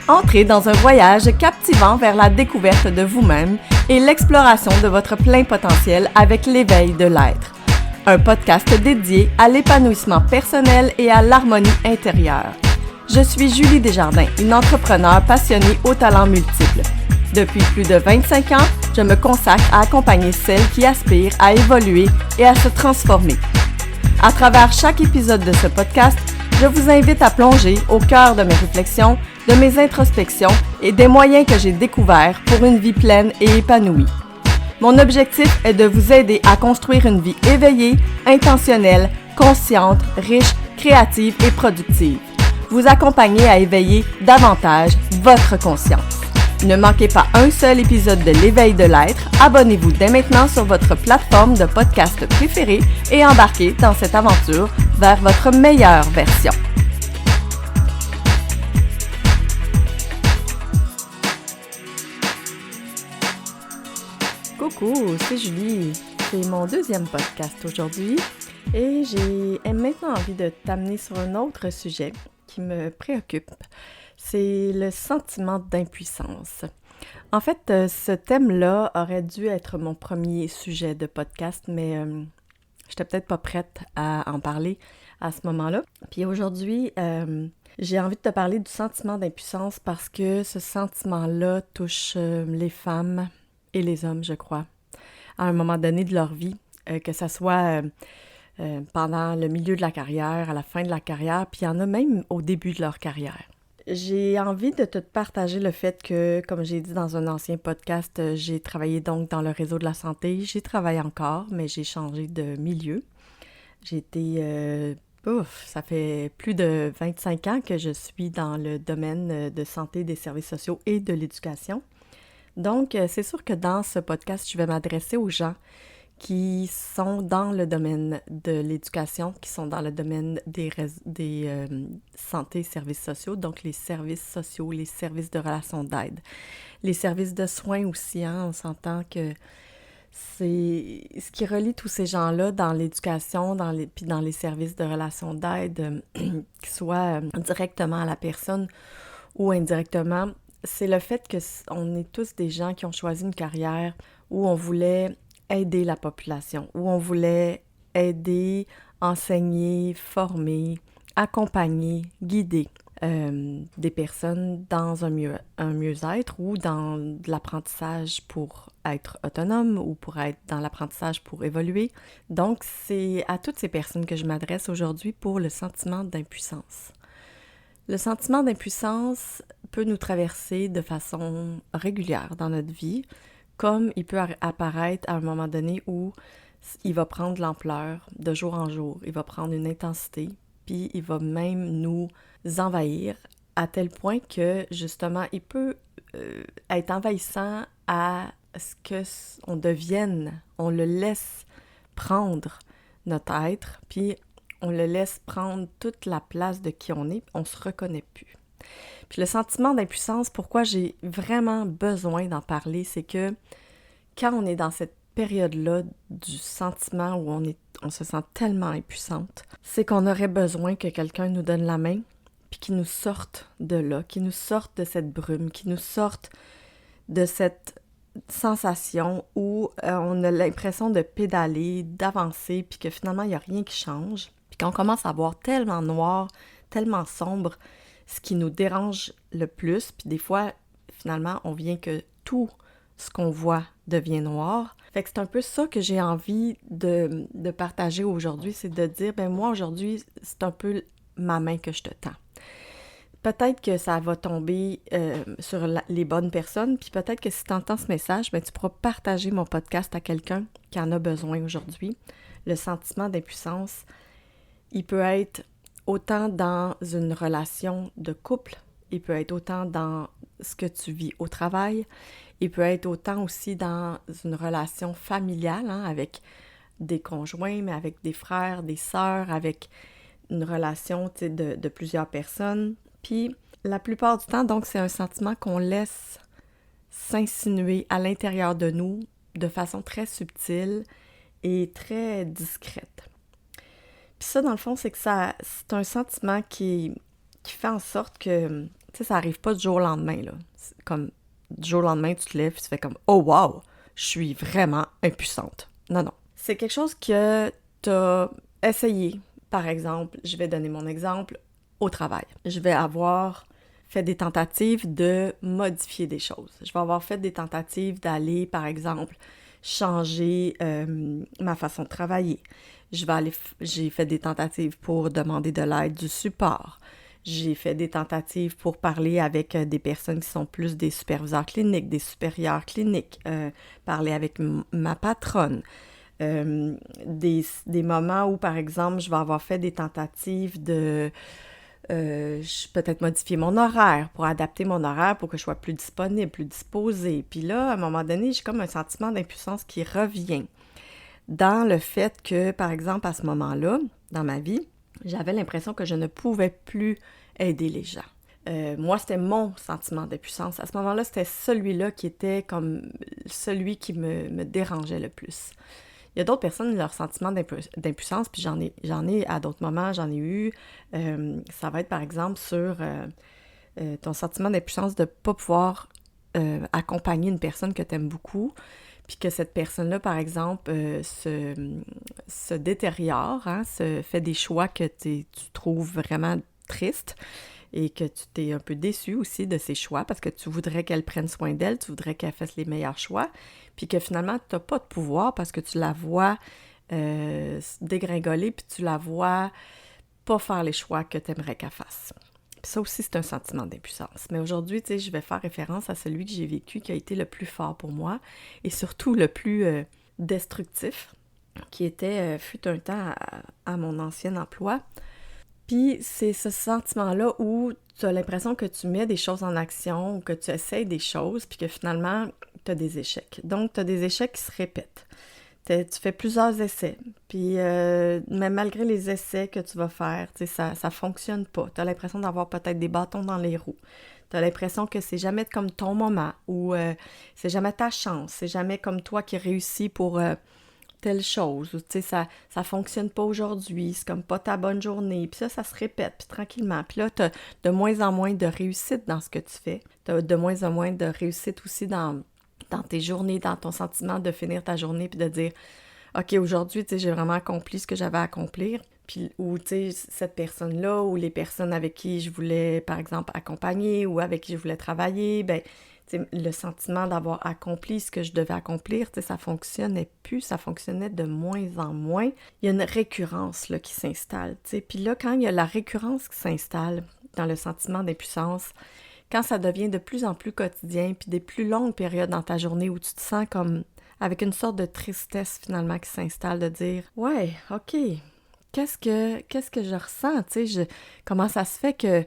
Entrez dans un voyage captivant vers la découverte de vous-même et l'exploration de votre plein potentiel avec l'éveil de l'être. Un podcast dédié à l'épanouissement personnel et à l'harmonie intérieure. Je suis Julie Desjardins, une entrepreneure passionnée aux talents multiples. Depuis plus de 25 ans, je me consacre à accompagner celles qui aspirent à évoluer et à se transformer. À travers chaque épisode de ce podcast, je vous invite à plonger au cœur de mes réflexions, de mes introspections et des moyens que j'ai découverts pour une vie pleine et épanouie. Mon objectif est de vous aider à construire une vie éveillée, intentionnelle, consciente, riche, créative et productive. Vous accompagner à éveiller davantage votre conscience. Ne manquez pas un seul épisode de l'éveil de l'être. Abonnez-vous dès maintenant sur votre plateforme de podcast préférée et embarquez dans cette aventure vers votre meilleure version. Coucou, c'est Julie. C'est mon deuxième podcast aujourd'hui et j'ai maintenant envie de t'amener sur un autre sujet qui me préoccupe. C'est le sentiment d'impuissance. En fait, ce thème-là aurait dû être mon premier sujet de podcast, mais j'étais peut-être pas prête à en parler à ce moment-là. Puis aujourd'hui, j'ai envie de te parler du sentiment d'impuissance parce que ce sentiment-là touche les femmes et les hommes, je crois, à un moment donné de leur vie, que ça soit pendant le milieu de la carrière, à la fin de la carrière, puis il y en a même au début de leur carrière. J'ai envie de te partager le fait que, comme j'ai dit dans un ancien podcast, j'ai travaillé donc dans le réseau de la santé. J'y travaille encore, mais j'ai changé de milieu. J'ai été... ça fait plus de 25 ans que je suis dans le domaine de santé, des services sociaux et de l'éducation. Donc, c'est sûr que dans ce podcast, je vais m'adresser aux gens qui sont dans le domaine de l'éducation, qui sont dans le domaine des santé et services sociaux, donc les services sociaux, les services de relations d'aide, les services de soins aussi, hein, on s'entend que c'est ce qui relie tous ces gens-là dans l'éducation, puis dans les services de relations d'aide, qui soient directement à la personne ou indirectement, c'est le fait qu'on est tous des gens qui ont choisi une carrière où on voulait aider la population, où on voulait aider, enseigner, former, accompagner, guider des personnes dans un mieux-être ou dans de l'apprentissage pour être autonome ou pour être dans l'apprentissage pour évoluer. Donc, c'est à toutes ces personnes que je m'adresse aujourd'hui pour le sentiment d'impuissance. Le sentiment d'impuissance peut nous traverser de façon régulière dans notre vie, comme il peut apparaître à un moment donné où il va prendre l'ampleur de jour en jour, il va prendre une intensité, puis il va même nous envahir à tel point que, justement, il peut être envahissant à ce qu'on devienne, on le laisse prendre notre être, puis on le laisse prendre toute la place de qui on est, on se reconnaît plus. Puis le sentiment d'impuissance, pourquoi j'ai vraiment besoin d'en parler, c'est que quand on est dans cette période-là du sentiment où on se sent tellement impuissante, c'est qu'on aurait besoin que quelqu'un nous donne la main, puis qu'il nous sorte de là, qu'il nous sorte de cette brume, qu'il nous sorte de cette sensation où on a l'impression de pédaler, d'avancer, puis que finalement, il n'y a rien qui change, puis qu'on commence à voir tellement noir, tellement sombre, ce qui nous dérange le plus, puis des fois, finalement, on vient que tout ce qu'on voit devient noir. Fait que c'est un peu ça que j'ai envie de partager aujourd'hui, c'est de dire, moi aujourd'hui, c'est un peu ma main que je te tends. Peut-être que ça va tomber sur les bonnes personnes, puis peut-être que si tu entends ce message, tu pourras partager mon podcast à quelqu'un qui en a besoin aujourd'hui. Le sentiment d'impuissance, il peut être autant dans une relation de couple, il peut être autant dans ce que tu vis au travail, il peut être autant aussi dans une relation familiale, hein, avec des conjoints, mais avec des frères, des sœurs, avec une relation de plusieurs personnes. Puis la plupart du temps, donc, c'est un sentiment qu'on laisse s'insinuer à l'intérieur de nous de façon très subtile et très discrète. Puis ça, dans le fond, c'est que c'est un sentiment qui fait en sorte que Tu sais, ça arrive pas du jour au lendemain, là. C'est comme, du jour au lendemain, tu te lèves et tu fais comme « Oh wow! Je suis vraiment impuissante. » Non. C'est quelque chose que tu as essayé. Par exemple, je vais donner mon exemple au travail. Je vais avoir fait des tentatives de modifier des choses. Je vais avoir fait des tentatives d'aller, par exemple, changer ma façon de travailler. J'ai fait des tentatives pour demander de l'aide, du support. J'ai fait des tentatives pour parler avec des personnes qui sont plus des superviseurs cliniques, des supérieurs cliniques, parler avec ma patronne. Des moments où, par exemple, je vais avoir fait des tentatives de peut-être modifier mon horaire pour adapter mon horaire pour que je sois plus disponible, plus disposée. Puis là, à un moment donné, j'ai comme un sentiment d'impuissance qui revient dans le fait que, par exemple, à ce moment-là, dans ma vie, j'avais l'impression que je ne pouvais plus aider les gens. Moi, c'était mon sentiment d'impuissance. À ce moment-là, c'était celui-là qui était comme celui qui me dérangeait le plus. Il y a d'autres personnes, leur sentiment d'impuissance, puis j'en ai à d'autres moments, j'en ai eu. Ça va être par exemple sur ton sentiment d'impuissance de ne pas pouvoir accompagner une personne que tu aimes beaucoup, puis que cette personne-là, par exemple, se détériore, se fait des choix que tu trouves vraiment tristes et que tu t'es un peu déçu aussi de ses choix parce que tu voudrais qu'elle prenne soin d'elle, tu voudrais qu'elle fasse les meilleurs choix, puis que finalement, tu n'as pas de pouvoir parce que tu la vois dégringoler, puis tu la vois pas faire les choix que tu aimerais qu'elle fasse. Puis ça aussi, c'est un sentiment d'impuissance. Mais aujourd'hui, tu sais, je vais faire référence à celui que j'ai vécu, qui a été le plus fort pour moi, et surtout le plus destructif, qui était, fut un temps à mon ancien emploi. Puis c'est ce sentiment-là où tu as l'impression que tu mets des choses en action, ou que tu essayes des choses, puis que finalement, tu as des échecs. Donc, tu as des échecs qui se répètent. Tu fais plusieurs essais, puis mais malgré les essais que tu vas faire, ça fonctionne pas. Tu as l'impression d'avoir peut-être des bâtons dans les roues. Tu as l'impression que c'est jamais comme ton moment, ou c'est jamais ta chance, c'est jamais comme toi qui réussis pour telle chose, ou tu sais, ça fonctionne pas aujourd'hui, c'est comme pas ta bonne journée, puis ça se répète, puis tranquillement. Puis là, tu as de moins en moins de réussite dans ce que tu fais. Tu as de moins en moins de réussite aussi dans tes journées, dans ton sentiment de finir ta journée puis de dire « OK, aujourd'hui, tu sais, j'ai vraiment accompli ce que j'avais à accomplir. » Puis, ou, tu sais, cette personne-là ou les personnes avec qui je voulais, par exemple, accompagner ou avec qui je voulais travailler, ben, tu sais, le sentiment d'avoir accompli ce que je devais accomplir, tu sais, ça fonctionnait plus, ça fonctionnait de moins en moins. Il y a une récurrence, là, qui s'installe, tu sais. Puis là, quand il y a la récurrence qui s'installe dans le sentiment d'impuissance, quand ça devient de plus en plus quotidien, puis des plus longues périodes dans ta journée où tu te sens comme avec une sorte de tristesse finalement qui s'installe, de dire « Ouais, OK, qu'est-ce que je ressens? Tu sais, comment ça se fait que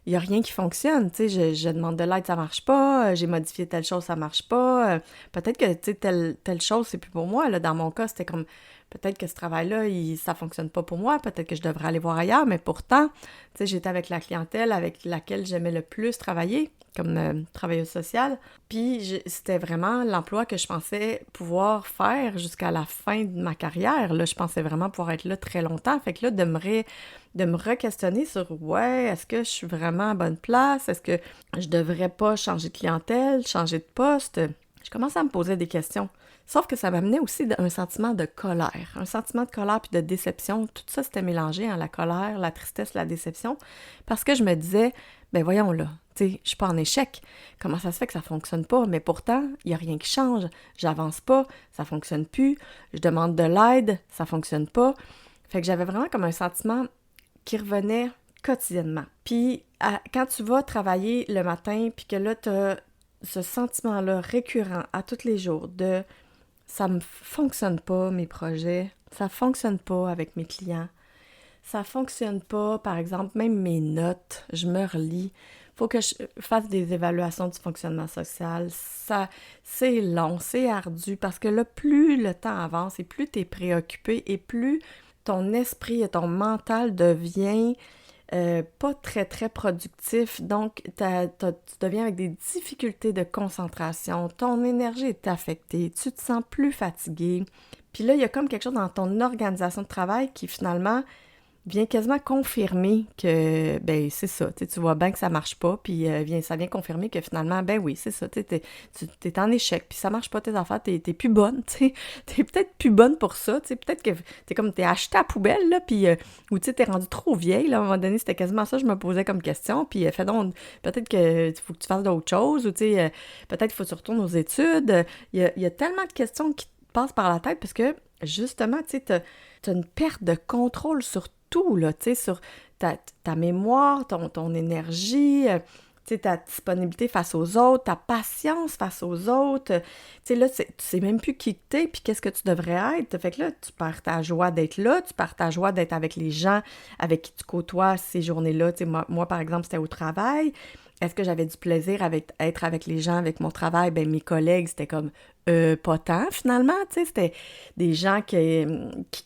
il n'y a rien qui fonctionne? Tu sais, je demande de l'aide, ça marche pas, j'ai modifié telle chose, ça marche pas, peut-être que, tu sais, telle chose, c'est plus pour moi. » Là, dans mon cas, c'était comme peut-être que ce travail-là, ça fonctionne pas pour moi, peut-être que je devrais aller voir ailleurs, mais pourtant, tu sais, j'étais avec la clientèle avec laquelle j'aimais le plus travailler, comme travailleuse sociale, puis c'était vraiment l'emploi que je pensais pouvoir faire jusqu'à la fin de ma carrière, là, je pensais vraiment pouvoir être là très longtemps, fait que là, de me re-questionner sur « Ouais, est-ce que je suis vraiment à bonne place? Est-ce que je devrais pas changer de clientèle, changer de poste? » Je commençais à me poser des questions. Sauf que ça m'amenait aussi un sentiment de colère. Un sentiment de colère puis de déception. Tout ça, c'était mélangé, hein, la colère, la tristesse, la déception. Parce que je me disais, ben voyons là, tu sais, je suis pas en échec. Comment ça se fait que ça fonctionne pas? Mais pourtant, il y a rien qui change. J'avance pas, ça fonctionne plus. Je demande de l'aide, ça fonctionne pas. Fait que j'avais vraiment comme un sentiment qui revenait quotidiennement. Puis, quand tu vas travailler le matin puis que là, t'as ce sentiment-là récurrent à tous les jours de ça me fonctionne pas, mes projets, ça fonctionne pas avec mes clients, ça fonctionne pas, par exemple, même mes notes, je me relis, faut que je fasse des évaluations du fonctionnement social, ça, c'est long, c'est ardu, parce que là, plus le temps avance et plus tu es préoccupé et plus ton esprit et ton mental devient pas très, très productif, donc tu deviens avec des difficultés de concentration, ton énergie est affectée, tu te sens plus fatigué, puis là, il y a comme quelque chose dans ton organisation de travail qui finalement vient quasiment confirmer que, ben c'est ça, tu vois bien que ça marche pas, puis ça vient confirmer que finalement, ben oui, c'est ça, t'es en échec, puis ça marche pas tes affaires, t'es plus bonne, tu sais, t'es peut-être plus bonne pour ça, tu sais, peut-être que t'es acheté à la poubelle, là, puis, ou tu sais, t'es rendue trop vieille, là, à un moment donné, c'était quasiment ça que je me posais comme question, puis fais donc, peut-être que faut que tu fasses d'autres choses, ou tu sais, peut-être qu'il faut que tu retournes aux études, il y a tellement de questions qui te passent par la tête, parce que, justement, tu sais, t'as une perte de contrôle sur tout, là, tu sais, sur ta mémoire, ton énergie, tu sais, ta disponibilité face aux autres, ta patience face aux autres. Tu sais, là, tu sais même plus qui t'es, puis qu'est-ce que tu devrais être. Fait que là, tu perds ta joie d'être là, tu perds ta joie d'être avec les gens avec qui tu côtoies ces journées-là. Tu sais, moi, par exemple, c'était au travail. Est-ce que j'avais du plaisir avec être avec les gens, avec mon travail? Ben, mes collègues, c'était comme pas tant, finalement, tu sais, c'était des gens qui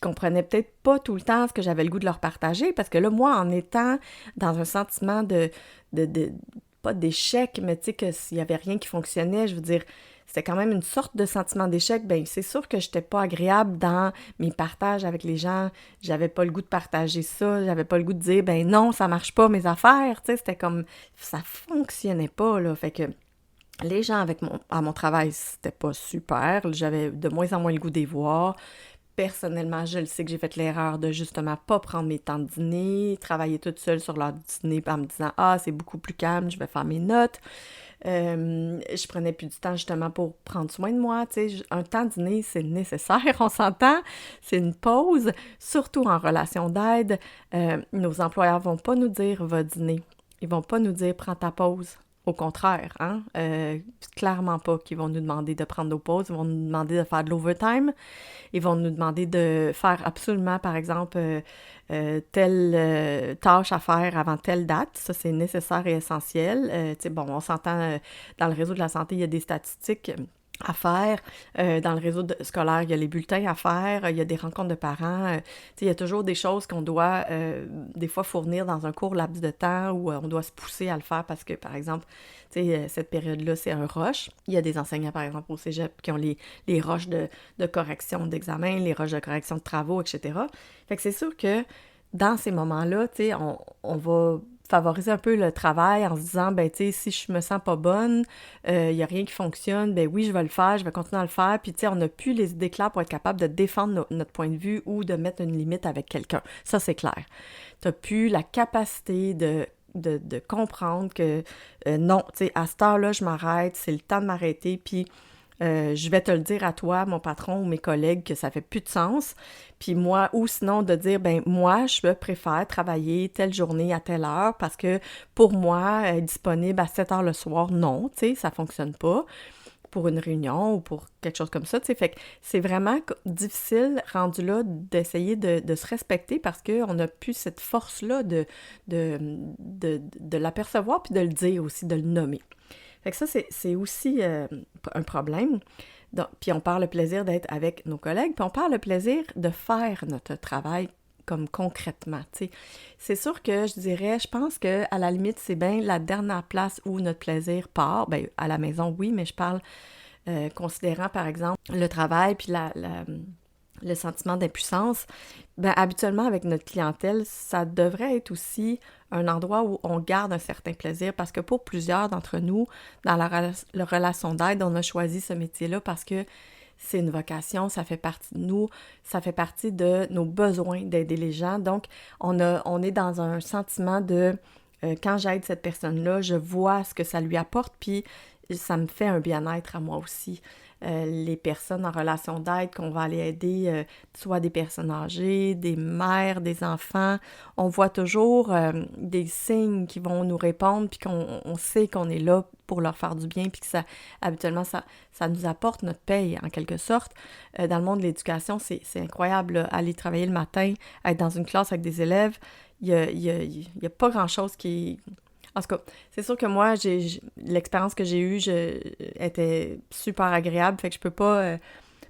comprenaient peut-être pas tout le temps ce que j'avais le goût de leur partager, parce que là, moi, en étant dans un sentiment de pas d'échec, mais tu sais, que s'il y avait rien qui fonctionnait, je veux dire, c'était quand même une sorte de sentiment d'échec, ben c'est sûr que j'étais pas agréable dans mes partages avec les gens, j'avais pas le goût de partager ça, j'avais pas le goût de dire, ben non, ça marche pas, mes affaires, tu sais, c'était comme, ça fonctionnait pas, là, fait que les gens à mon travail, c'était pas super. J'avais de moins en moins le goût des voir. Personnellement, je le sais que j'ai fait l'erreur de justement pas prendre mes temps de dîner, travailler toute seule sur l'heure du dîner en me disant « Ah, c'est beaucoup plus calme, je vais faire mes notes. » Je prenais plus du temps justement pour prendre soin de moi. Tu sais, un temps de dîner, c'est nécessaire, on s'entend. C'est une pause, surtout en relation d'aide. Nos employeurs vont pas nous dire « Va dîner ». Ils vont pas nous dire « Prends ta pause ». Au contraire, hein? Clairement pas qu'ils vont nous demander de prendre nos pauses, ils vont nous demander de faire de l'overtime, ils vont nous demander de faire absolument, par exemple, telle tâche à faire avant telle date. Ça, c'est nécessaire et essentiel. Tu sais, bon, on s'entend, dans le réseau de la santé, il y a des statistiques à faire. Dans le réseau scolaire, il y a les bulletins à faire, il y a des rencontres de parents. Tu sais, il y a toujours des choses qu'on doit, des fois, fournir dans un court laps de temps où on doit se pousser à le faire parce que, par exemple, tu sais, cette période-là, c'est un rush. Il y a des enseignants, par exemple, au cégep qui ont les rushs de correction d'examen, les rushs de correction de travaux, etc. Fait que c'est sûr que dans ces moments-là, tu sais, on va favoriser un peu le travail en se disant, ben, tu sais, si je me sens pas bonne, il y a rien qui fonctionne, ben oui, je vais le faire, je vais continuer à le faire, puis tu sais, on n'a plus les idées claires pour être capable de défendre notre point de vue ou de mettre une limite avec quelqu'un. Ça, c'est clair. T'as plus la capacité de comprendre que non, tu sais, à cette heure-là, je m'arrête, c'est le temps de m'arrêter, puis je vais te le dire à toi, mon patron ou mes collègues, que ça fait plus de sens. Puis moi, ou sinon de dire, ben moi, je préfère travailler telle journée à telle heure parce que pour moi, être disponible à 7 heures le soir, non, tu sais, ça fonctionne pas pour une réunion ou pour quelque chose comme ça, tu sais. Fait que c'est vraiment difficile, rendu là, d'essayer de se respecter parce qu'on n'a plus cette force-là de l'apercevoir puis de le dire aussi, de le nommer. Fait que ça, c'est aussi un problème. Donc, puis on perd le plaisir d'être avec nos collègues, puis on perd le plaisir de faire notre travail comme concrètement, tu sais. C'est sûr que je dirais, je pense que à la limite, c'est bien la dernière place où notre plaisir part. Ben, à la maison, oui, mais je parle considérant, par exemple, le travail puis le sentiment d'impuissance. Ben, habituellement, avec notre clientèle, ça devrait être aussi un endroit où on garde un certain plaisir parce que pour plusieurs d'entre nous, dans la relation d'aide, on a choisi ce métier-là parce que c'est une vocation, ça fait partie de nous, ça fait partie de nos besoins d'aider les gens. Donc, on est dans un sentiment de quand j'aide cette personne-là, je vois ce que ça lui apporte, puis ça me fait un bien-être à moi aussi. Les personnes en relation d'aide qu'on va aller aider, soit des personnes âgées, des mères, des enfants, on voit toujours des signes qui vont nous répondre, puis qu'on sait qu'on est là pour leur faire du bien, puis que habituellement, ça nous apporte notre paye, en quelque sorte. Dans le monde de l'éducation, c'est incroyable, là, aller travailler le matin, être dans une classe avec des élèves, il y a pas grand-chose qui... En tout cas, c'est sûr que moi, l'expérience que j'ai eue était super agréable, fait que je peux pas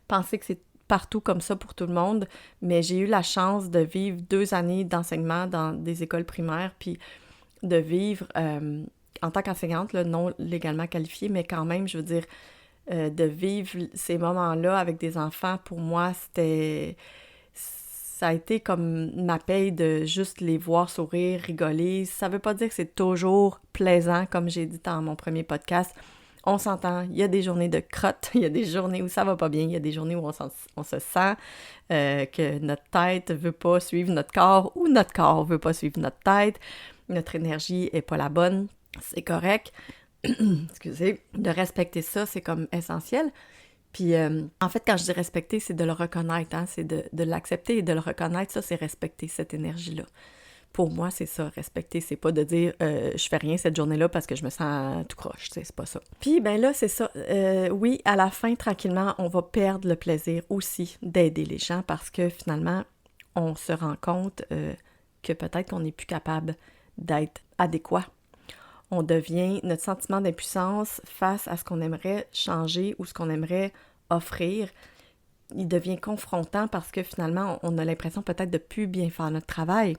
penser que c'est partout comme ça pour tout le monde, mais j'ai eu la chance de vivre 2 années d'enseignement dans des écoles primaires, puis de vivre en tant qu'enseignante, là, non légalement qualifiée, mais quand même, je veux dire, de vivre ces moments-là avec des enfants, pour moi, ça a été comme ma paye de juste les voir sourire, rigoler. Ça veut pas dire que c'est toujours plaisant, comme j'ai dit dans mon premier podcast. On s'entend, il y a des journées de crotte, il y a des journées où ça va pas bien, il y a des journées où on se sent que notre tête veut pas suivre notre corps ou notre corps veut pas suivre notre tête, notre énergie est pas la bonne, c'est correct. Excusez, de respecter ça, c'est comme essentiel. Puis, en fait, quand je dis respecter, c'est de le reconnaître, hein? C'est de l'accepter et de le reconnaître, ça, c'est respecter cette énergie-là. Pour moi, c'est ça, respecter, c'est pas de dire je fais rien cette journée-là parce que je me sens tout croche, c'est pas ça. Puis ben là, c'est ça, oui, à la fin, tranquillement, on va perdre le plaisir aussi d'aider les gens parce que finalement, on se rend compte que peut-être qu'on n'est plus capable d'être adéquat. On devient, notre sentiment d'impuissance face à ce qu'on aimerait changer ou ce qu'on aimerait offrir, il devient confrontant parce que finalement, on a l'impression peut-être de plus bien faire notre travail.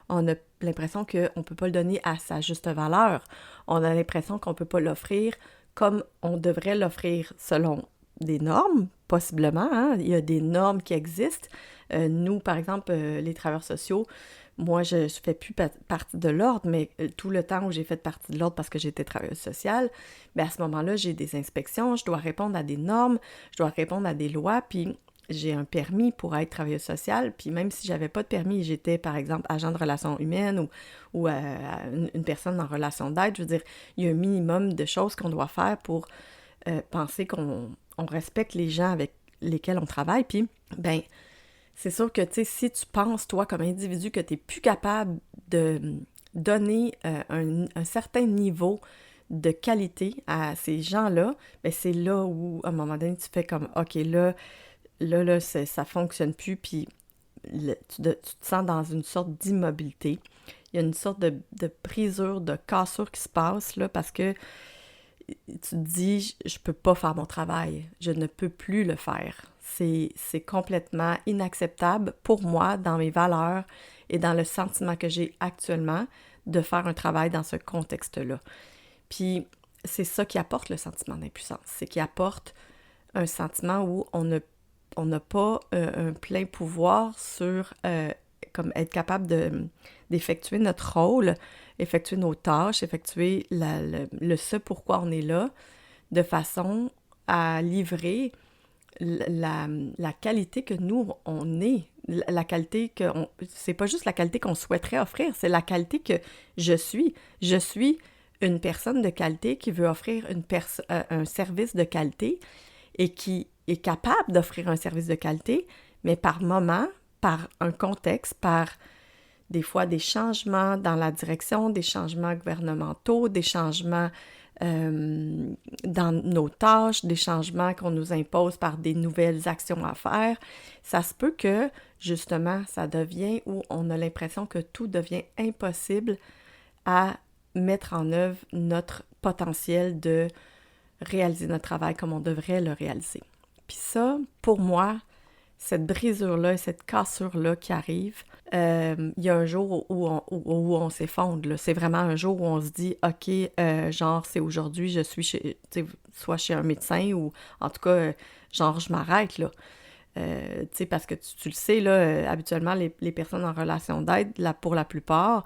On a l'impression qu'on ne peut pas le donner à sa juste valeur. On a l'impression qu'on ne peut pas l'offrir comme on devrait l'offrir selon des normes, possiblement. Hein? Il y a des normes qui existent. Nous, par exemple, les travailleurs sociaux, moi, je ne fais plus partie de l'ordre, mais tout le temps où j'ai fait partie de l'ordre parce que j'étais travailleuse sociale, bien, à ce moment-là, j'ai des inspections, je dois répondre à des normes, je dois répondre à des lois, puis j'ai un permis pour être travailleuse sociale, puis même si j'avais pas de permis, j'étais, par exemple, agent de relations humaines ou une personne en relation d'aide, je veux dire, il y a un minimum de choses qu'on doit faire pour penser qu'on respecte les gens avec lesquels on travaille, puis, ben c'est sûr que, tu sais, si tu penses, toi, comme individu, que tu n'es plus capable de donner un certain niveau de qualité à ces gens-là, bien, c'est là où, à un moment donné, tu fais comme, OK, là, ça fonctionne plus, puis tu te sens dans une sorte d'immobilité. Il y a une sorte de brisure, de cassure qui se passe, là, parce que tu te dis, je peux pas faire mon travail, je ne peux plus le faire. C'est complètement inacceptable pour moi, dans mes valeurs et dans le sentiment que j'ai actuellement de faire un travail dans ce contexte-là. Puis, c'est ça qui apporte le sentiment d'impuissance, c'est qui apporte un sentiment où on n'a pas un plein pouvoir sur comme être capable d'effectuer notre rôle, effectuer nos tâches, effectuer le ce pourquoi on est là, de façon à livrer la qualité que nous, on est, la qualité que... c'est pas juste la qualité qu'on souhaiterait offrir, c'est la qualité que je suis. Je suis une personne de qualité qui veut offrir un service de qualité et qui est capable d'offrir un service de qualité, mais par moment, par un contexte, par des fois des changements dans la direction, des changements gouvernementaux, des changements dans nos tâches, des changements qu'on nous impose par des nouvelles actions à faire. Ça se peut que, justement, ça devient où on a l'impression que tout devient impossible à mettre en œuvre notre potentiel de réaliser notre travail comme on devrait le réaliser. Puis ça, pour moi, cette brisure-là, cette cassure-là qui arrive, il y a un jour où on s'effondre, là. C'est vraiment un jour où on se dit « OK, genre, c'est aujourd'hui, je suis soit chez un médecin ou en tout cas, genre, je m'arrête, là. » Parce que tu le sais, là, habituellement, les personnes en relation d'aide, pour la plupart,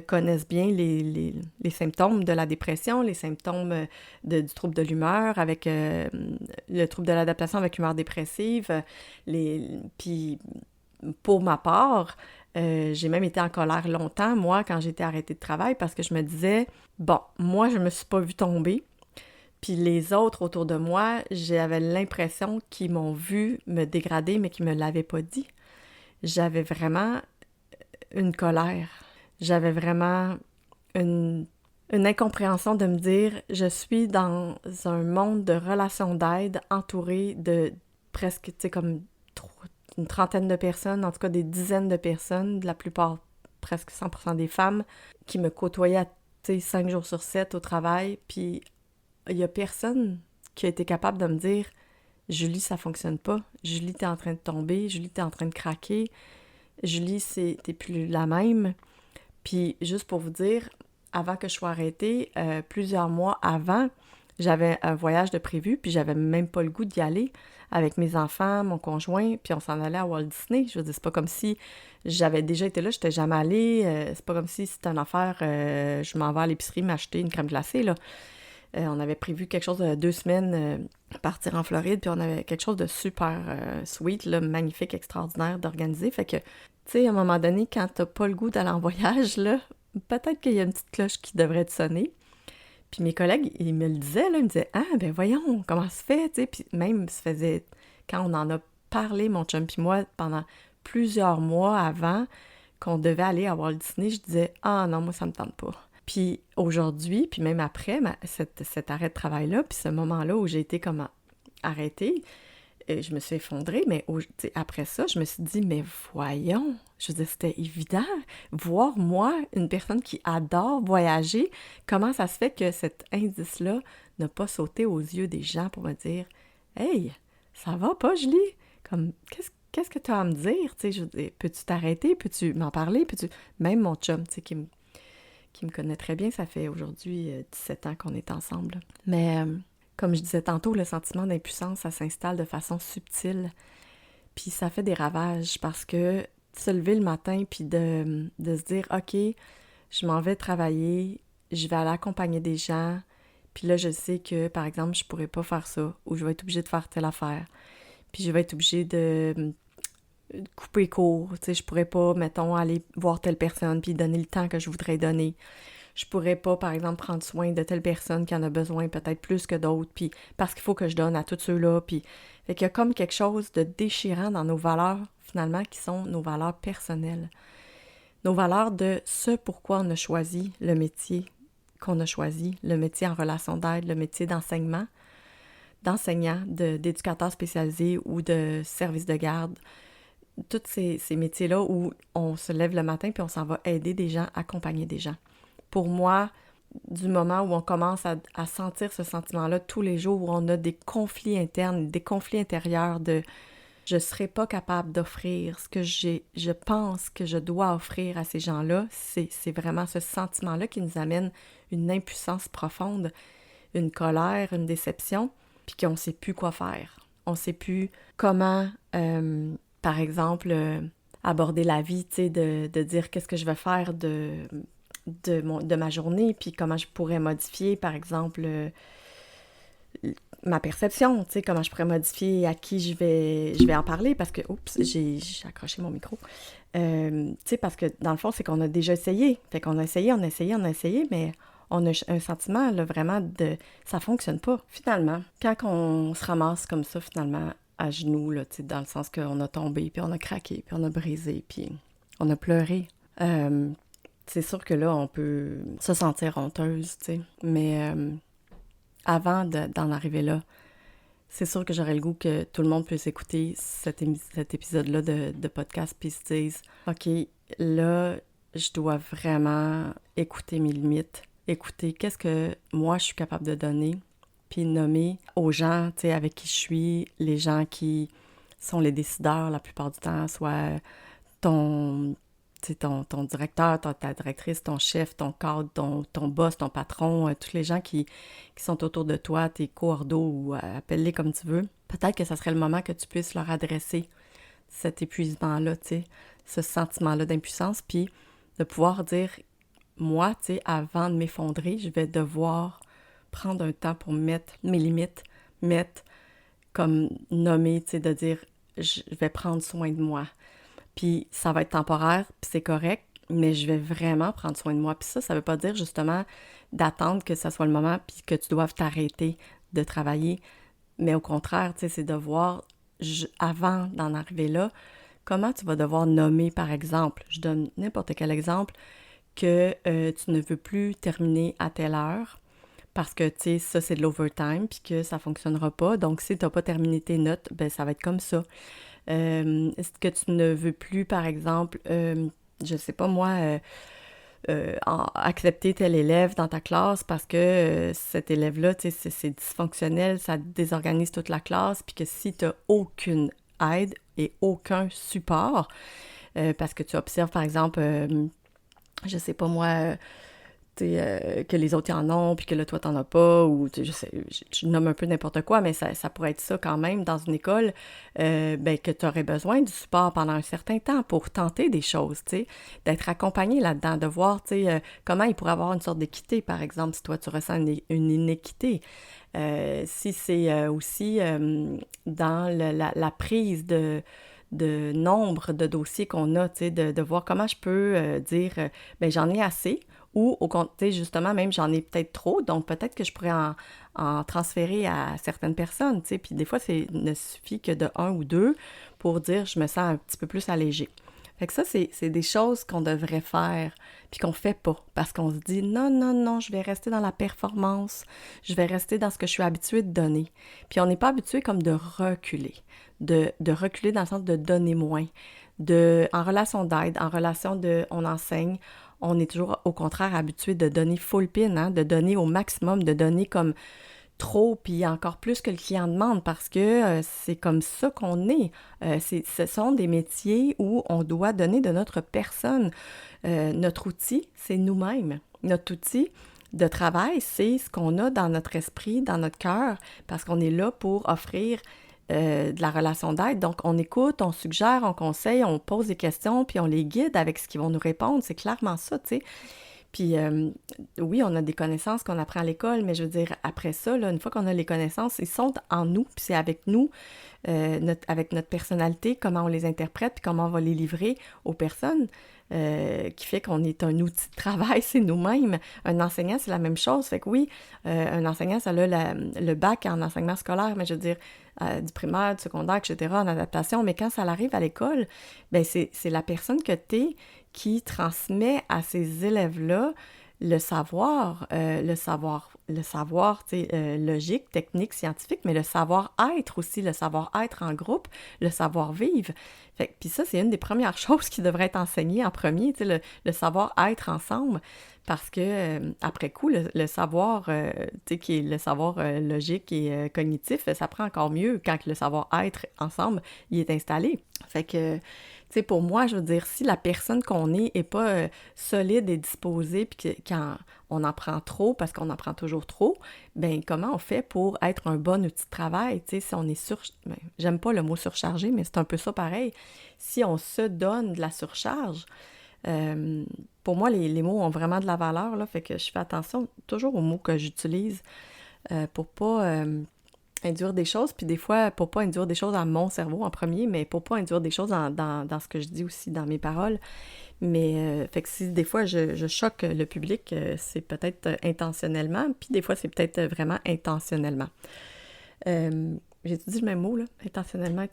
connaissent bien les symptômes de la dépression, les symptômes du trouble de l'humeur, avec le trouble de l'adaptation avec humeur dépressive. Puis, pour ma part, j'ai même été en colère longtemps, moi, quand j'étais arrêtée de travail, parce que je me disais, bon, moi, je me suis pas vue tomber, puis les autres autour de moi, j'avais l'impression qu'ils m'ont vu me dégrader, mais qu'ils me l'avaient pas dit. J'avais vraiment une colère. J'avais vraiment une incompréhension de me dire, je suis dans un monde de relations d'aide entourée de presque, tu sais, comme une trentaine de personnes, en tout cas des dizaines de personnes, la plupart, presque 100% des femmes, qui me côtoyaient, tu sais, 5 jours sur 7 au travail, puis il y a personne qui a été capable de me dire « Julie, ça fonctionne pas. Julie, t'es en train de tomber. Julie, t'es en train de craquer. Julie, t'es plus la même. » Puis, juste pour vous dire, avant que je sois arrêtée, plusieurs mois avant, J'avais un voyage de prévu, puis j'avais même pas le goût d'y aller avec mes enfants, mon conjoint, puis on s'en allait à Walt Disney. Je veux dire, c'est pas comme si j'avais déjà été là, j'étais jamais allée. C'est pas comme si c'était une affaire, je m'en vais à l'épicerie m'acheter une crème glacée, là. On avait prévu quelque chose de 2 semaines, partir en Floride, puis on avait quelque chose de super sweet, là, magnifique, extraordinaire d'organiser. Fait que, tu sais, à un moment donné, quand t'as pas le goût d'aller en voyage, là, peut-être qu'il y a une petite cloche qui devrait te sonner. Puis mes collègues, ils me le disaient, là, ils me disaient « Ah, ben voyons, comment ça se fait? » Tu sais, puis même, ça faisait... Quand on en a parlé, mon chum puis moi, pendant plusieurs mois avant qu'on devait aller à Walt Disney, je disais « Ah non, moi, ça me tente pas. » Puis aujourd'hui, puis même après cet arrêt de travail-là, puis ce moment-là où j'ai été comme arrêtée, je me suis effondrée, mais après ça, je me suis dit, mais voyons, je veux dire, c'était évident. Voir moi, une personne qui adore voyager, comment ça se fait que cet indice-là n'a pas sauté aux yeux des gens pour me dire, hey, ça va pas, Julie? Comme, qu'est-ce que tu as à me dire? Tu sais, je veux dire, peux-tu t'arrêter? Peux-tu m'en parler? Peux-tu... Même mon chum, tu sais, qui me connaît très bien, ça fait aujourd'hui 17 ans qu'on est ensemble. Mais comme je disais tantôt, le sentiment d'impuissance, ça s'installe de façon subtile. Puis ça fait des ravages parce que se lever le matin puis de se dire « OK, je m'en vais travailler, je vais aller accompagner des gens, puis là, je sais que, par exemple, je pourrais pas faire ça ou je vais être obligée de faire telle affaire. Puis je vais être obligée de couper court, tu sais, je pourrais pas, mettons, aller voir telle personne puis donner le temps que je voudrais donner. Je pourrais pas, par exemple, prendre soin de telle personne qui en a besoin peut-être plus que d'autres, puis parce qu'il faut que je donne à tous ceux-là, puis... Fait qu'il y a comme quelque chose de déchirant dans nos valeurs, finalement, qui sont nos valeurs personnelles. Nos valeurs de ce pourquoi on a choisi le métier qu'on a choisi, le métier en relation d'aide, le métier d'enseignant, d'enseignant, d'éducateur spécialisé ou de service de garde, tous ces métiers-là où on se lève le matin puis on s'en va aider des gens, accompagner des gens. Pour moi, du moment où on commence à sentir ce sentiment-là tous les jours, où on a des conflits internes, des conflits intérieurs de « je ne serai pas capable d'offrir ce que je pense que je dois offrir à ces gens-là », c'est vraiment ce sentiment-là qui nous amène une impuissance profonde, une colère, une déception, puis qu'on ne sait plus quoi faire. On ne sait plus comment... par exemple, aborder la vie, tu sais, de dire qu'est-ce que je vais faire de ma journée, puis comment je pourrais modifier, par exemple, ma perception, tu sais, comment je pourrais modifier à qui je vais en parler, parce que, oups, j'ai accroché mon micro. Tu sais, parce que, dans le fond, c'est qu'on a déjà essayé. Fait qu'on a essayé, mais on a un sentiment, là, vraiment, ça fonctionne pas, finalement. Quand on se ramasse comme ça, finalement, à genoux, là, tu sais, dans le sens qu'on a tombé, puis on a craqué, puis on a brisé, puis on a pleuré. C'est sûr que là, on peut se sentir honteuse, tu sais, mais avant d'en arriver là, c'est sûr que j'aurais le goût que tout le monde puisse écouter cet épisode-là de podcast, puis se dise « OK, là, je dois vraiment écouter mes limites, écouter qu'est-ce que moi, je suis capable de donner, puis nommer aux gens, tu sais, avec qui je suis, les gens qui sont les décideurs la plupart du temps, soit ton directeur, ta directrice, ton chef, ton cadre, ton boss, ton patron, tous les gens qui sont autour de toi, tes coordos ou appelle-les comme tu veux. Peut-être que ça serait le moment que tu puisses leur adresser cet épuisement-là, tu sais, ce sentiment-là d'impuissance, puis de pouvoir dire, moi, tu sais, avant de m'effondrer, je vais devoir prendre un temps pour mettre mes limites, comme nommer, tu sais, de dire, je vais prendre soin de moi. Puis ça va être temporaire, puis c'est correct, mais je vais vraiment prendre soin de moi. Puis ça veut pas dire justement d'attendre que ça soit le moment puis que tu doives t'arrêter de travailler. Mais au contraire, tu sais, c'est de voir, avant d'en arriver là, comment tu vas devoir nommer, par exemple, je donne n'importe quel exemple, que tu ne veux plus terminer à telle heure parce que, tu sais, ça, c'est de l'overtime puis que ça fonctionnera pas. Donc, si tu n'as pas terminé tes notes, ben ça va être comme ça. Est-ce que tu ne veux plus, par exemple, je sais pas moi, accepter tel élève dans ta classe parce que cet élève-là, tu sais, c'est dysfonctionnel, ça désorganise toute la classe, puis que si tu n'as aucune aide et aucun support, parce que tu observes, par exemple, je sais pas moi, que les autres y en ont, puis que là, toi, t'en as pas, ou je sais, je nomme un peu n'importe quoi, mais ça pourrait être ça quand même dans une école, que tu aurais besoin du support pendant un certain temps pour tenter des choses, tu sais, d'être accompagné là-dedans, de voir, comment il pourrait avoir une sorte d'équité, par exemple, si toi, tu ressens une inéquité. Si c'est aussi dans la prise de nombre de dossiers qu'on a, tu sais, de voir comment je peux dire, j'en ai assez, ou au contraire, justement, même j'en ai peut-être trop, donc peut-être que je pourrais en transférer à certaines personnes, tu sais, puis des fois, ne suffit que de un ou deux pour dire, je me sens un petit peu plus allégée. Fait que ça, c'est des choses qu'on devrait faire, puis qu'on fait pas, parce qu'on se dit, non, non, non, je vais rester dans la performance, je vais rester dans ce que je suis habituée de donner. Puis on n'est pas habitué comme de reculer, de reculer dans le sens de donner moins, en relation d'aide, en relation on enseigne, on est toujours au contraire habitué de donner full pin, hein, de donner au maximum, de donner comme trop, puis encore plus que le client demande, parce que c'est comme ça qu'on est. Ce sont des métiers où on doit donner de notre personne. Notre outil, c'est nous-mêmes. Notre outil de travail, c'est ce qu'on a dans notre esprit, dans notre cœur, parce qu'on est là pour offrir de la relation d'aide. Donc, on écoute, on suggère, on conseille, on pose des questions, puis on les guide avec ce qu'ils vont nous répondre. C'est clairement ça, tu sais. Puis oui, on a des connaissances qu'on apprend à l'école, mais je veux dire, après ça, là, une fois qu'on a les connaissances, ils sont en nous, puis c'est avec nous, avec notre personnalité, comment on les interprète, puis comment on va les livrer aux personnes, qui fait qu'on est un outil de travail, c'est nous-mêmes. Un enseignant, c'est la même chose. Fait que oui, un enseignant, ça a le bac en enseignement scolaire, mais je veux dire, du primaire, du secondaire, etc., en adaptation, mais quand ça arrive à l'école, c'est la personne que t'es qui transmet à ces élèves-là le savoir, logique, technique, scientifique, mais le savoir-être aussi, le savoir-être en groupe, le savoir-vivre. Puis ça, c'est une des premières choses qui devrait être enseignée en premier, le savoir-être ensemble, parce que après coup, le savoir, qui est le savoir logique et cognitif, ça prend encore mieux quand le savoir-être ensemble, il est installé. Fait que pour moi, je veux dire, si la personne qu'on est pas solide et disposée, puis quand on en prend trop, parce qu'on en prend toujours trop, comment on fait pour être un bon outil de travail, si on est j'aime pas le mot surchargé, mais c'est un peu ça pareil. Si on se donne de la surcharge, pour moi, les mots ont vraiment de la valeur, là, fait que je fais attention toujours aux mots que j'utilise pour pas induire des choses, puis des fois, pour pas induire des choses dans mon cerveau en premier, mais pour pas induire des choses dans ce que je dis aussi, dans mes paroles. Mais, fait que si des fois je choque le public, c'est peut-être intentionnellement, puis des fois, c'est peut-être vraiment intentionnellement. J'ai dit le même mot, là? Intentionnellement.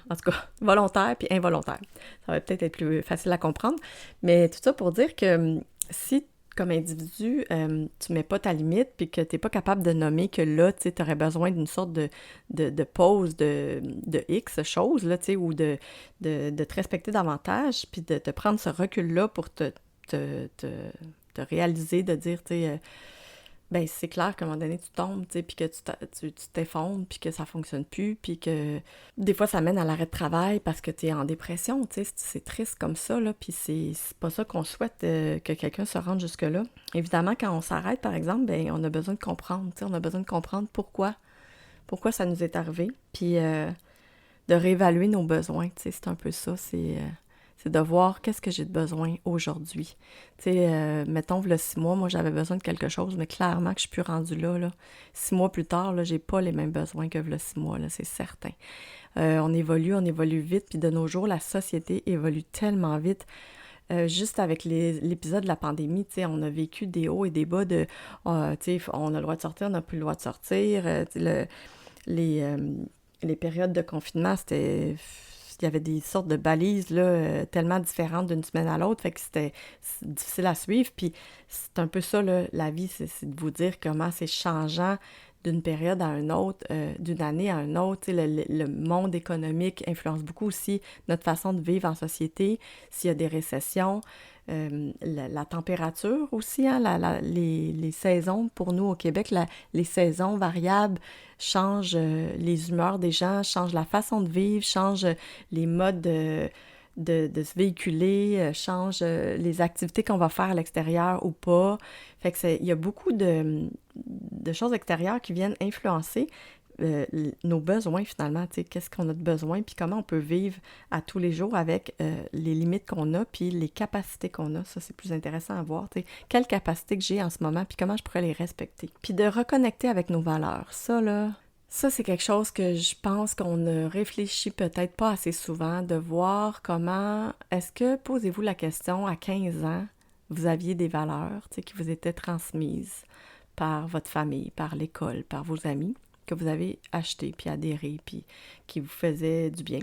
En tout cas, volontaire puis involontaire. Ça va peut-être être plus facile à comprendre. Mais tout ça pour dire que si comme individu, tu mets pas ta limite, puis que tu n'es pas capable de nommer que là, tu aurais besoin d'une sorte de pause de X choses, là, ou de te respecter davantage, puis de te prendre ce recul-là pour te réaliser, de dire, tu sais, c'est clair qu'à un moment donné, tu tombes, tu sais, puis que tu t'effondres, puis que ça fonctionne plus, puis que des fois, ça mène à l'arrêt de travail parce que tu es en dépression, tu sais, c'est triste comme ça, là, puis c'est pas ça qu'on souhaite que quelqu'un se rende jusque-là. Évidemment, quand on s'arrête, par exemple, on a besoin de comprendre, tu sais, on a besoin de comprendre pourquoi ça nous est arrivé, puis de réévaluer nos besoins, tu sais, c'est un peu ça, c'est de voir qu'est-ce que j'ai de besoin aujourd'hui. Tu sais, mettons, v'là 6 mois, moi, j'avais besoin de quelque chose, mais clairement que je suis plus rendue là. 6 mois plus tard, là, j'ai pas les mêmes besoins que v'là 6 mois, là, c'est certain. On évolue vite, puis de nos jours, la société évolue tellement vite. Juste avec l'épisode de la pandémie, tu sais, on a vécu des hauts et des bas de, tu sais, on a le droit de sortir, on n'a plus le droit de sortir. Les périodes de confinement, il y avait des sortes de balises là, tellement différentes d'une semaine à l'autre, fait que c'est difficile à suivre. Puis c'est un peu ça, là, la vie, c'est de vous dire comment c'est changeant d'une période à une autre, d'une année à une autre. Tu sais, le monde économique influence beaucoup aussi notre façon de vivre en société. S'il y a des récessions, la température aussi, hein, les saisons, pour nous au Québec, les saisons variables changent les humeurs des gens, changent la façon de vivre, changent les modes de se véhiculer, change les activités qu'on va faire à l'extérieur ou pas. Fait que il y a beaucoup de choses extérieures qui viennent influencer nos besoins finalement, tu sais, qu'est-ce qu'on a de besoin, puis comment on peut vivre à tous les jours avec les limites qu'on a, puis les capacités qu'on a. Ça, c'est plus intéressant à voir, tu sais, quelles capacités que j'ai en ce moment, puis comment je pourrais les respecter. Puis de reconnecter avec nos valeurs. Ça, c'est quelque chose que je pense qu'on ne réfléchit peut-être pas assez souvent, de voir comment, est-ce que, posez-vous la question, à 15 ans, vous aviez des valeurs, tu sais, qui vous étaient transmises par votre famille, par l'école, par vos amis, que vous avez acheté, puis adhéré, puis qui vous faisaient du bien.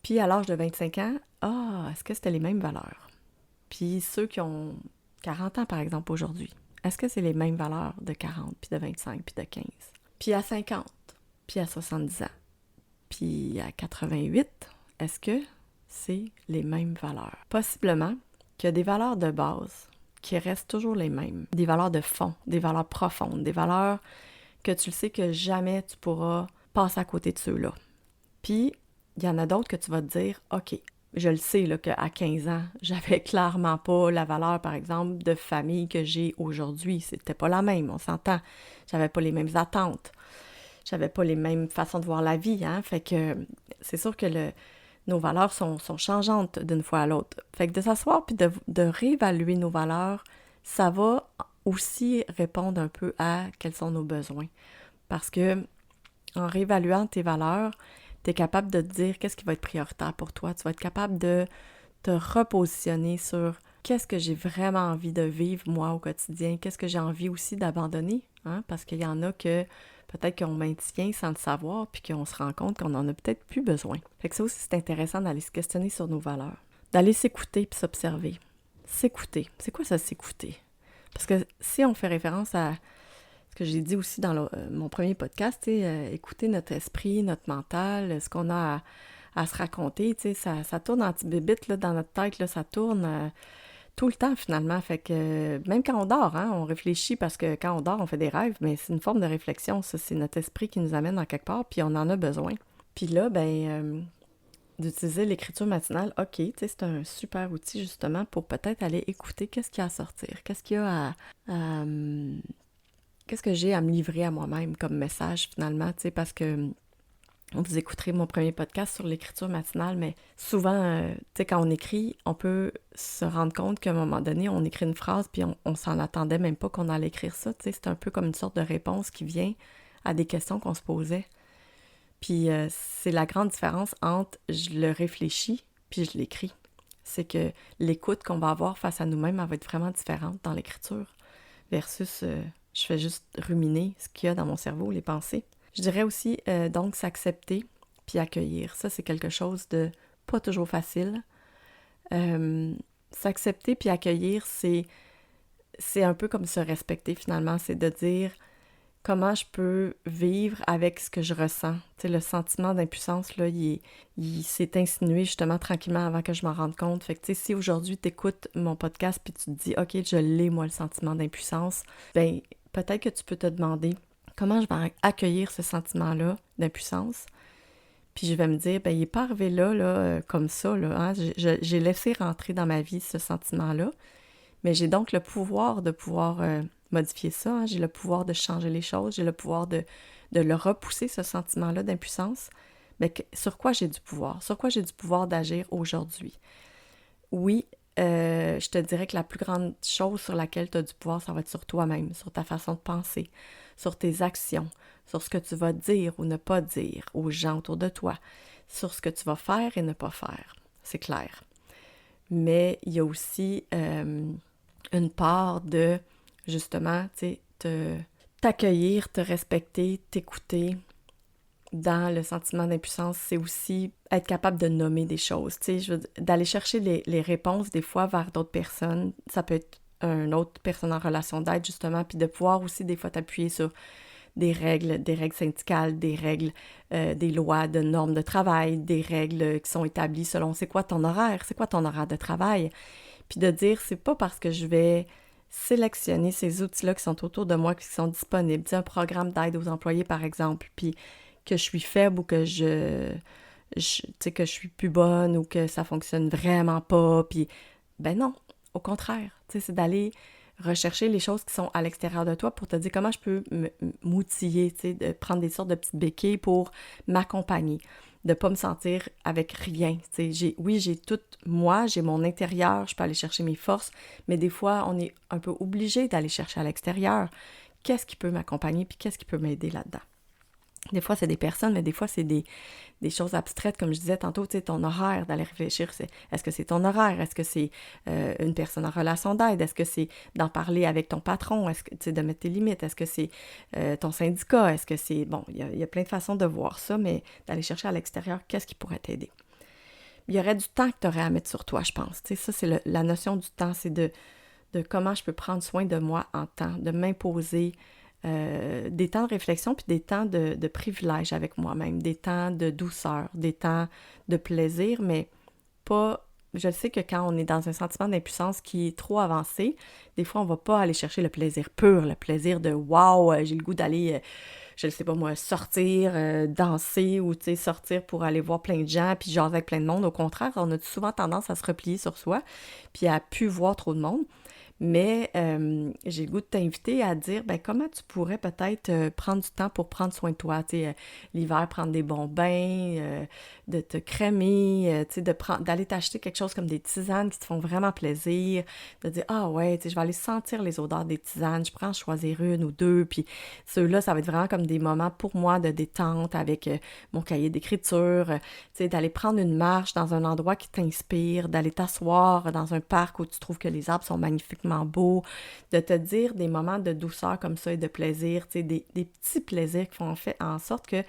Puis à l'âge de 25 ans, est-ce que c'était les mêmes valeurs? Puis ceux qui ont 40 ans, par exemple, aujourd'hui, est-ce que c'est les mêmes valeurs de 40, puis de 25, puis de 15? Puis à 50, puis à 70 ans, puis à 88, est-ce que c'est les mêmes valeurs? Possiblement qu'il y a des valeurs de base qui restent toujours les mêmes. Des valeurs de fond, des valeurs profondes, des valeurs que tu le sais que jamais tu pourras passer à côté de ceux-là. Puis, il y en a d'autres que tu vas te dire, OK, je le sais là, qu'à 15 ans, j'avais clairement pas la valeur, par exemple, de famille que j'ai aujourd'hui. C'était pas la même, on s'entend. J'avais pas les mêmes attentes. J'avais pas les mêmes façons de voir la vie, hein. Fait que c'est sûr que nos valeurs sont changeantes d'une fois à l'autre. Fait que de s'asseoir puis de réévaluer nos valeurs, ça va aussi répondre un peu à quels sont nos besoins. Parce que en réévaluant tes valeurs, tu es capable de te dire qu'est-ce qui va être prioritaire pour toi. Tu vas être capable de te repositionner sur qu'est-ce que j'ai vraiment envie de vivre moi au quotidien, qu'est-ce que j'ai envie aussi d'abandonner, hein? Parce qu'il y en a que peut-être qu'on maintient sans le savoir puis qu'on se rend compte qu'on en a peut-être plus besoin. Fait que ça aussi, c'est intéressant d'aller se questionner sur nos valeurs, d'aller s'écouter puis s'observer. S'écouter. C'est quoi ça, s'écouter? Parce que si on fait référence à ce que j'ai dit aussi dans mon premier podcast, écouter notre esprit, notre mental, ce qu'on a à se raconter, ça tourne en petit bébite dans notre tête, là, ça tourne tout le temps finalement. Fait que même quand on dort, hein, on réfléchit parce que quand on dort, on fait des rêves, mais c'est une forme de réflexion, ça, c'est notre esprit qui nous amène en quelque part, puis on en a besoin. Puis là, d'utiliser l'écriture matinale, OK, c'est un super outil justement pour peut-être aller écouter qu'est-ce qu'il y a à sortir, qu'est-ce qu'il y a qu'est-ce que j'ai à me livrer à moi-même comme message finalement, parce que vous écouterez mon premier podcast sur l'écriture matinale, mais souvent, quand on écrit, on peut se rendre compte qu'à un moment donné, on écrit une phrase puis on s'en attendait même pas qu'on allait écrire ça, c'est un peu comme une sorte de réponse qui vient à des questions qu'on se posait. Puis c'est la grande différence entre je le réfléchis puis je l'écris. C'est que l'écoute qu'on va avoir face à nous-mêmes, elle va être vraiment différente dans l'écriture versus je fais juste ruminer ce qu'il y a dans mon cerveau, les pensées. Je dirais aussi donc s'accepter puis accueillir. Ça, c'est quelque chose de pas toujours facile. S'accepter puis accueillir, c'est un peu comme se respecter finalement. C'est de dire comment je peux vivre avec ce que je ressens. Tu sais, le sentiment d'impuissance, là, il s'est insinué justement tranquillement avant que je m'en rende compte. Fait que, tu sais, si aujourd'hui tu écoutes mon podcast puis tu te dis « OK, je l'ai, moi, le sentiment d'impuissance », ben peut-être que tu peux te demander comment je vais accueillir ce sentiment-là d'impuissance. Puis je vais me dire, il n'est pas arrivé là comme ça, là, hein? J'ai laissé rentrer dans ma vie ce sentiment-là, mais j'ai donc le pouvoir de pouvoir modifier ça, hein? J'ai le pouvoir de changer les choses, j'ai le pouvoir de le repousser, ce sentiment-là d'impuissance. Mais sur quoi j'ai du pouvoir? Sur quoi j'ai du pouvoir d'agir aujourd'hui? Oui, je te dirais que la plus grande chose sur laquelle tu as du pouvoir, ça va être sur toi-même, sur ta façon de penser, sur tes actions, sur ce que tu vas dire ou ne pas dire aux gens autour de toi, sur ce que tu vas faire et ne pas faire. C'est clair. Mais il y a aussi une part de, justement, tu sais, t'accueillir, te respecter, t'écouter. Dans le sentiment d'impuissance, c'est aussi être capable de nommer des choses, tu sais, d'aller chercher les réponses des fois vers d'autres personnes. Ça peut être une autre personne en relation d'aide, justement, puis de pouvoir aussi des fois t'appuyer sur des règles syndicales, des règles, des lois de normes de travail, des règles qui sont établies selon c'est quoi ton horaire de travail. Puis de dire, c'est pas parce que je vais sélectionner ces outils-là qui sont autour de moi, qui sont disponibles, tu sais, un programme d'aide aux employés, par exemple, puis que je suis faible ou que je tu sais, que je suis plus bonne ou que ça fonctionne vraiment pas, puis ben non, au contraire, tu sais, c'est d'aller rechercher les choses qui sont à l'extérieur de toi pour te dire comment je peux m'outiller, tu sais, de prendre des sortes de petites béquilles pour m'accompagner, de pas me sentir avec rien, tu sais, j'ai tout moi, j'ai mon intérieur, je peux aller chercher mes forces, mais des fois, on est un peu obligé d'aller chercher à l'extérieur. Qu'est-ce qui peut m'accompagner, puis qu'est-ce qui peut m'aider là-dedans? Des fois, c'est des personnes, mais des fois, c'est des choses abstraites, comme je disais tantôt, tu sais, ton horaire, d'aller réfléchir, est-ce que c'est ton horaire? Est-ce que c'est une personne en relation d'aide? Est-ce que c'est d'en parler avec ton patron? Est-ce que, tu sais, de mettre tes limites? Est-ce que c'est ton syndicat? Est-ce que c'est... Bon, il y a plein de façons de voir ça, mais d'aller chercher à l'extérieur, qu'est-ce qui pourrait t'aider? Il y aurait du temps que tu aurais à mettre sur toi, je pense. Tu sais, ça, c'est la notion du temps, c'est de comment je peux prendre soin de moi en temps, de m'imposer des temps de réflexion puis des temps de privilège avec moi-même, des temps de douceur, des temps de plaisir, mais pas... Je sais que quand on est dans un sentiment d'impuissance qui est trop avancé, des fois, on va pas aller chercher le plaisir pur, le plaisir de «Wow, j'ai le goût d'aller, je ne sais pas moi, sortir, danser ou, tu sais, sortir pour aller voir plein de gens puis jaser avec plein de monde». Au contraire, on a souvent tendance à se replier sur soi puis à plus voir trop de monde. Mais j'ai le goût de t'inviter à dire, ben comment tu pourrais peut-être prendre du temps pour prendre soin de toi. Tu sais, l'hiver, prendre des bons bains, de te crémer, tu sais, d'aller t'acheter quelque chose comme des tisanes qui te font vraiment plaisir, de dire, ah ouais, tu sais, je vais aller sentir les odeurs des tisanes, je prends choisir une ou deux, puis ceux-là, ça va être vraiment comme des moments pour moi de détente avec mon cahier d'écriture, tu sais, d'aller prendre une marche dans un endroit qui t'inspire, d'aller t'asseoir dans un parc où tu trouves que les arbres sont magnifiquement beaux, de te dire des moments de douceur comme ça et de plaisir, tu sais, des petits plaisirs qui font en sorte que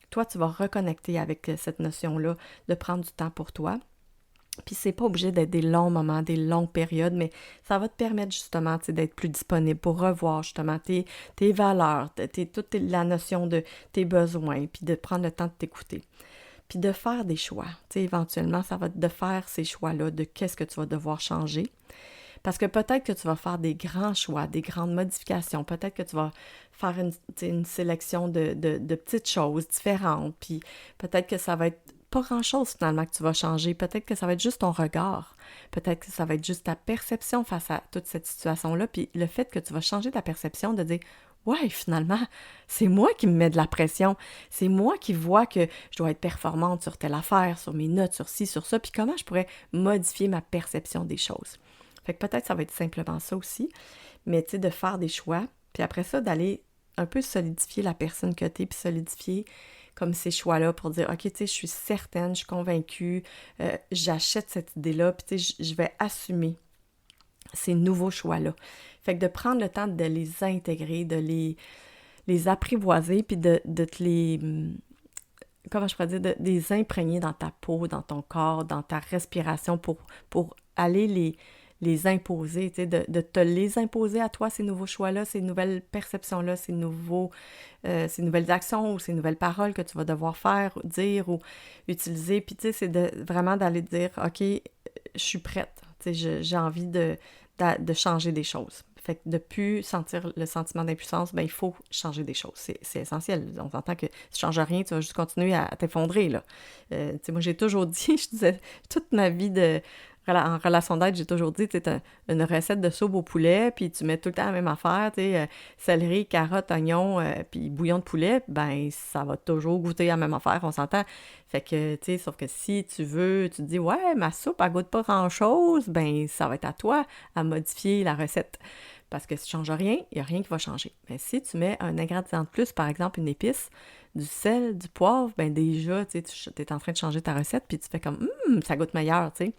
toi, tu vas reconnecter avec cette notion-là de prendre du temps pour toi. Puis c'est pas obligé d'être des longs moments, des longues périodes, mais ça va te permettre justement, tu sais, d'être plus disponible pour revoir justement tes valeurs, toute la notion de tes besoins, puis de prendre le temps de t'écouter. Puis de faire des choix. Tu sais, éventuellement, ça va être de faire ces choix-là, de qu'est-ce que tu vas devoir changer. Parce que peut-être que tu vas faire des grands choix, des grandes modifications. Peut-être que tu vas faire une sélection de petites choses différentes. Puis peut-être que ça va être pas grand-chose finalement que tu vas changer. Peut-être que ça va être juste ton regard. Peut-être que ça va être juste ta perception face à toute cette situation-là. Puis le fait que tu vas changer ta perception, de dire ouais, finalement, c'est moi qui me mets de la pression. C'est moi qui vois que je dois être performante sur telle affaire, sur mes notes, sur ci, sur ça. Puis comment je pourrais modifier ma perception des choses. Fait que peut-être ça va être simplement ça aussi, mais tu sais, de faire des choix, puis après ça, d'aller un peu solidifier la personne que t'es, puis solidifier comme ces choix-là pour dire, OK, tu sais, je suis certaine, je suis convaincue, j'achète cette idée-là, puis tu sais, je vais assumer ces nouveaux choix-là. Fait que de prendre le temps de les intégrer, de les apprivoiser, puis de te les... Comment je pourrais dire? De les imprégner dans ta peau, dans ton corps, dans ta respiration pour aller les imposer, tu sais, de te les imposer à toi, ces nouveaux choix-là, ces nouvelles perceptions-là, ces nouvelles actions ou ces nouvelles paroles que tu vas devoir faire, dire ou utiliser. Puis, tu sais, c'est vraiment d'aller dire, OK, je suis prête, tu sais, j'ai envie de changer des choses. Fait que de plus sentir le sentiment d'impuissance, ben il faut changer des choses. C'est essentiel. On entend que si tu changes rien, tu vas juste continuer à t'effondrer, là. Tu sais, moi, j'ai toujours dit, je disais, toute ma vie en relation d'aide, j'ai toujours dit, tu sais, une recette de soupe au poulet, puis tu mets tout le temps la même affaire, tu sais, céleri, carottes, oignons, puis bouillon de poulet, ben ça va toujours goûter la même affaire, on s'entend. Fait que, tu sais, sauf que si tu veux, tu te dis, ouais, ma soupe, elle goûte pas grand-chose, ben ça va être à toi à modifier la recette. Parce que si tu ne changes rien, il n'y a rien qui va changer. Mais si tu mets un ingrédient de plus, par exemple une épice, du sel, du poivre, ben déjà, tu es en train de changer ta recette, puis tu fais comme, ça goûte meilleur, tu sais.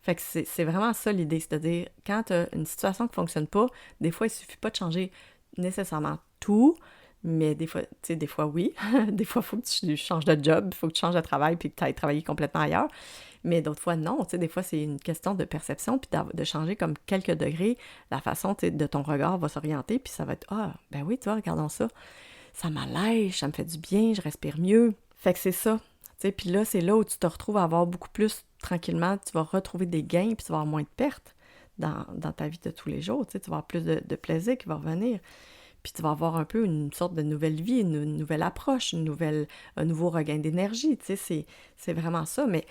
Fait que c'est vraiment ça l'idée, c'est-à-dire, quand tu as une situation qui ne fonctionne pas, des fois, il ne suffit pas de changer nécessairement tout, mais des fois, tu sais, des fois, oui. Des fois, il faut que tu changes de job, il faut que tu changes de travail, puis que tu ailles travailler complètement ailleurs. Mais d'autres fois, non. Tu sais, des fois, c'est une question de perception, puis de changer comme quelques degrés, la façon, tu sais, de ton regard va s'orienter, puis ça va être, ah, ben oui, tu vois, regardons ça. Ça m'allège, ça me fait du bien, je respire mieux. Fait que c'est ça. Tu sais, puis là, c'est là où tu te retrouves à avoir beaucoup plus, tranquillement, tu vas retrouver des gains, puis tu vas avoir moins de pertes dans ta vie de tous les jours. Tu sais, tu vas avoir plus de plaisir qui va revenir. Puis tu vas avoir un peu une sorte de nouvelle vie, une nouvelle approche, un nouveau regain d'énergie, tu sais, c'est vraiment ça. Mais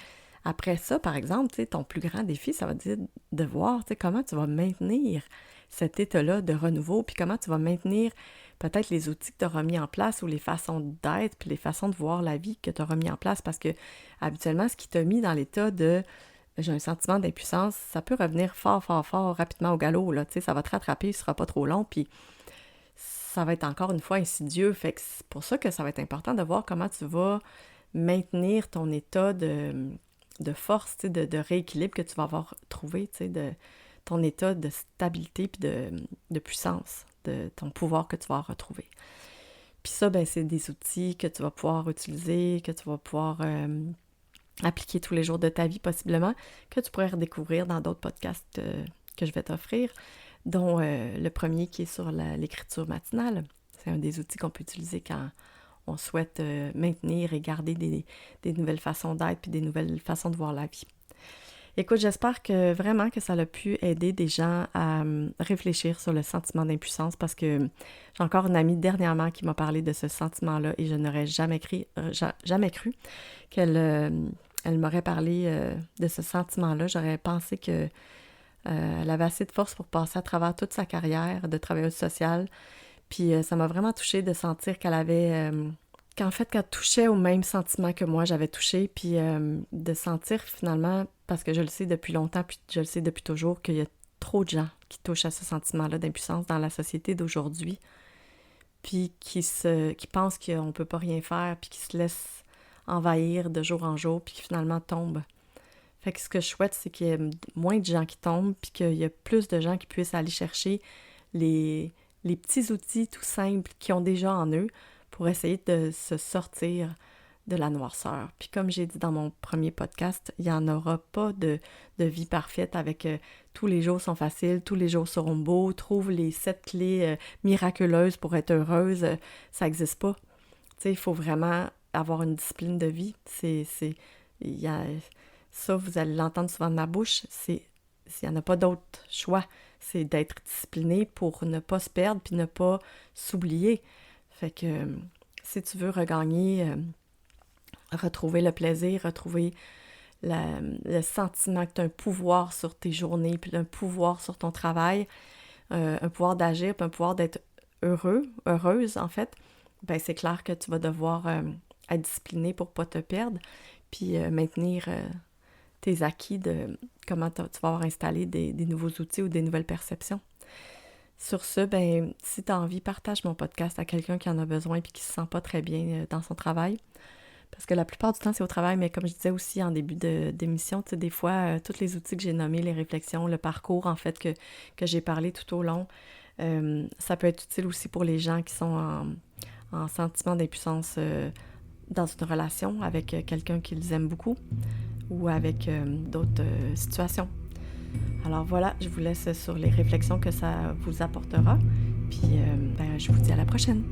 après ça, par exemple, tu sais, ton plus grand défi, ça va être de voir, tu sais, comment tu vas maintenir cet état-là de renouveau, puis comment tu vas maintenir peut-être les outils que tu auras mis en place ou les façons d'être, puis les façons de voir la vie que tu auras mis en place, parce que habituellement, ce qui t'a mis dans l'état de j'ai un sentiment d'impuissance, ça peut revenir fort, fort, fort rapidement au galop, là, tu sais, ça va te rattraper, ce sera pas trop long, puis ça va être encore une fois insidieux, fait que c'est pour ça que ça va être important de voir comment tu vas maintenir ton état de force, tu sais, de rééquilibre que tu vas avoir trouvé, tu sais, de ton état de stabilité puis de puissance, de ton pouvoir que tu vas retrouver. Puis ça, ben c'est des outils que tu vas pouvoir utiliser, que tu vas pouvoir appliquer tous les jours de ta vie possiblement, que tu pourrais redécouvrir dans d'autres podcasts que je vais t'offrir, dont le premier qui est sur l'écriture matinale. C'est un des outils qu'on peut utiliser quand on souhaite maintenir et garder des nouvelles façons d'être puis des nouvelles façons de voir la vie. Écoute, j'espère que vraiment que ça a pu aider des gens à réfléchir sur le sentiment d'impuissance parce que j'ai encore une amie dernièrement qui m'a parlé de ce sentiment-là et je n'aurais jamais cru qu'elle elle m'aurait parlé de ce sentiment-là. J'aurais pensé que elle avait assez de force pour passer à travers toute sa carrière de travailleuse sociale. Puis ça m'a vraiment touchée de sentir qu'elle avait... qu'en fait, qu'elle touchait au même sentiment que moi j'avais touché, puis de sentir finalement, parce que je le sais depuis longtemps, puis je le sais depuis toujours, qu'il y a trop de gens qui touchent à ce sentiment-là d'impuissance dans la société d'aujourd'hui, puis qui pensent qu'on ne peut pas rien faire, puis qui se laissent envahir de jour en jour, puis qui finalement tombent. Fait que ce que je souhaite, c'est qu'il y ait moins de gens qui tombent, puis qu'il y ait plus de gens qui puissent aller chercher les petits outils tout simples qu'ils ont déjà en eux pour essayer de se sortir de la noirceur. Puis comme j'ai dit dans mon premier podcast, il n'y en aura pas de vie parfaite avec tous les jours sont faciles, tous les jours seront beaux, trouve les 7 clés miraculeuses pour être heureuse, ça n'existe pas. Tu sais, il faut vraiment avoir une discipline de vie. Ça, vous allez l'entendre souvent de ma bouche, il n'y en a pas d'autre choix. C'est d'être discipliné pour ne pas se perdre puis ne pas s'oublier. Fait que si tu veux regagner, retrouver le plaisir, retrouver le sentiment que tu as un pouvoir sur tes journées, puis un pouvoir sur ton travail, un pouvoir d'agir, puis un pouvoir d'être heureuse en fait, ben c'est clair que tu vas devoir être discipliné pour pas te perdre, puis maintenir tes acquis de comment tu vas avoir installé des nouveaux outils ou des nouvelles perceptions. Sur ce, ben si tu as envie, partage mon podcast à quelqu'un qui en a besoin et qui se sent pas très bien dans son travail. Parce que la plupart du temps, c'est au travail, mais comme je disais aussi en début d'émission, tu sais, des fois, tous les outils que j'ai nommés, les réflexions, le parcours, en fait, que j'ai parlé tout au long, ça peut être utile aussi pour les gens qui sont en sentiment d'impuissance dans une relation avec quelqu'un qu'ils aiment beaucoup ou avec d'autres situations. Alors voilà, je vous laisse sur les réflexions que ça vous apportera. Puis je vous dis à la prochaine.